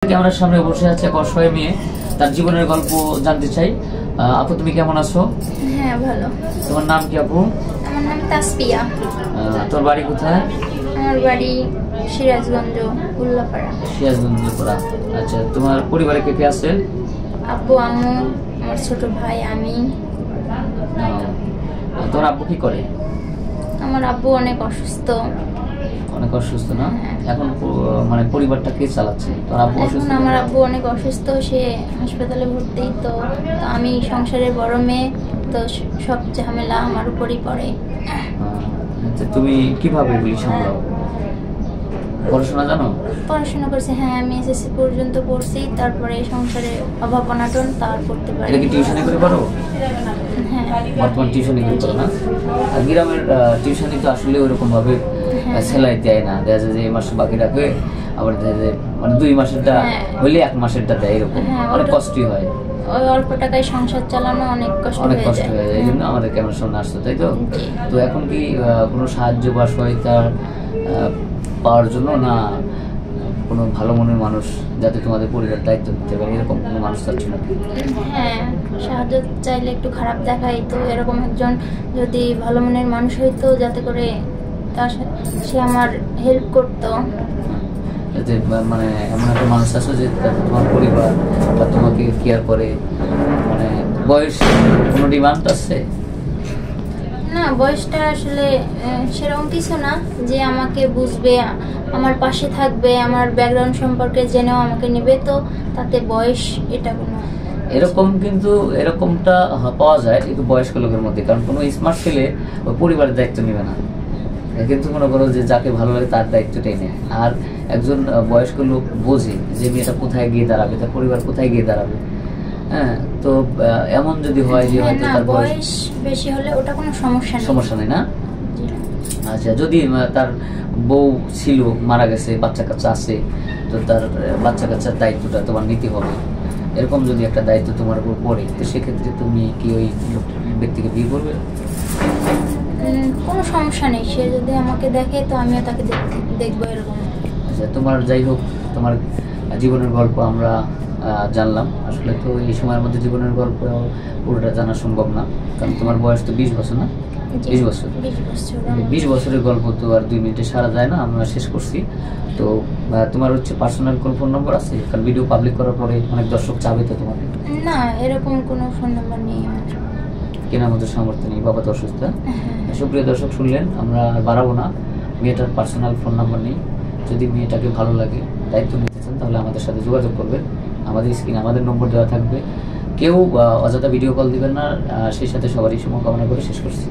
ক্যামেরার সামনে বসে আছে এক অসহায় মেয়ে, তার জীবনের গল্প জানতে চাই। আপু, তুমি কেমন আছো? হ্যাঁ, ভালো। তোমার নাম কি আপু? আমার নাম তাসপিয়া। তোর বাড়ি কোথায়? আমার বাড়ি সিরাজগঞ্জ, উল্লাপাড়া। সিরাজগঞ্জ। আচ্ছা, তোমার পরিবারে কে কে আছে? আব্বু, আম্মু, আমার ছোট ভাই, আমি। তোমার আব্বু কি করে? আমার আব্বু অনেক অসুস্থ। অনেক অসুস্থ না? এখন মানে পরিবারটা কে চালাচ্ছে? তোর আব্বু অসুস্থ? এখন আমার আব্বু অনেক অসুস্থ, সে হাসপাতালে ভর্তি। তো আমি সংসারের বড় মেয়ে, তো সব ঝামেলা আমার উপরই পড়ে। তুমি কিভাবে এগুলি সামলাও? পড়াশোনা জানো? পড়াশোনা করছি, হ্যাঁ, আমি এসএসসি পর্যন্ত পড়ছি। তারপরে সংসারে অভাব অনাটন তার করতে পারি। এটা কি টিউশনি করে পারো? হ্যাঁ, বর্তমান টিউশনি করে পারো না? আর গ্রামের টিউশনি তো আসলে ওরকম ভাবে সেলাই দেয় না, দেখা যায় যে এই মাসে বাকি রাখবে, আবার দেখা যায় মানে 2 মাসেরটা হইলে 1 মাসেরটা দেয়, এরকম অনেক কষ্টই হয়। ওই অল্প টাকায় সংসার চালানো অনেক কষ্ট হয়ে যায়। এই জন্য আমাদের ক্যামেরার সামনে আসতো, তাই তো? তো এখন কি কোনো সাহায্য বা সহায়তা পাওয়ার জন্য, না কোনো ভালো মনের মানুষ যাতে তোমাদের পরিবার দায়িত্ব নিতে পারে, এরকম কোনো মানুষ চাচ্ছ নাকি? হ্যাঁ, সাহায্য চাইলে একটু খারাপ দেখাই, তো এরকম একজন যদি ভালো মনের মানুষ হইতো, যাতে করে সে আমার হেল্প করতো। যাতে মানে এমন একটা মানুষ আছে যে তোমার পরিবার বা তোমাকে কেয়ার করে। মানে বয়স কোনো ডিমান্ড আছে? না, বয়সটা আসলে সেরকম কিছু না, যে আমাকে বুঝবে, আমার পাশে থাকবে, আমার ব্যাকগ্রাউন্ড সম্পর্কে জেনেও আমাকে নেবে, তো তাতে বয়স এটা কোনো এরকম কিন্তু এরকমটা পাওয়া যায় কিন্তু বয়স্ক লোকের মধ্যে, কারণ কোনো স্মার্ট ছেলে ওই পরিবারের দায়িত্ব নেবে না, কিন্তু মনে করো যে যাকে ভালো লাগে তার দায়িত্বটাই নেয়। আর একজন বয়স্ক লোক বোঝে যে মেয়েটা কোথায় গিয়ে দাঁড়াবে, তার পরিবার কোথায় গিয়ে দাঁড়াবে। হ্যাঁ, তো এমন যদি হয় যে হয়তো তার বয়স বেশি হলে ওটা কোনো সমস্যা নেই না? আচ্ছা, যদি তার বউ ছিল, মারা গেছে, বাচ্চা কাচ্চা আছে, তো তার বাচ্চা কাচ্চার দায়িত্বটা তোমার নিতে হবে, এরকম যদি একটা দায়িত্ব তোমার উপর পড়ে, তো সেক্ষেত্রে তুমি কি ওই ব্যক্তিকে বিয়ে করবে? কোনো সমস্যা নেই, সে যদি আমাকে দেখে তো আমিও তাকে দেখবো, এরকম। আচ্ছা, তোমার যাই হোক, তোমার জীবনের গল্প আমরা জানলাম। আসলে তো এই সময়ের মধ্যে জীবনের গল্প পুরোটা জানা সম্ভব না, কারণ তোমার বয়স তো 20 বছর না? 20 বছর। 20 বছরের গল্প তো আর 2 মিনিটে সারা যায় না, আমরা শেষ করছি। তো তোমার হচ্ছে পার্সোনাল কোন ফোন নম্বর আছে? কারণ ভিডিও পাবলিক করার পরে অনেক দর্শক চাবে তো তোমাকে। না, এরকম কোনো ফোন নাম্বার নেই আমার। কেনার মতো সামর্থ্য নেই, বাবা তো অসুস্থ। সুপ্রিয় দর্শক, শুনলেন, আমরা আর বাড়াবো না। মেয়েটার পার্সোনাল ফোন নাম্বার নেই। যদি মেয়েটাকে ভালো লাগে, দায়িত্ব নিতে চান, তাহলে আমাদের সাথে যোগাযোগ করবেন। আমাদের স্ক্রিনে আমাদের নম্বর দেওয়া থাকবে। কেউ অযথা ভিডিও কল দিবেন না। সেই সাথে সবারই শুভকামনা করে শেষ করছি।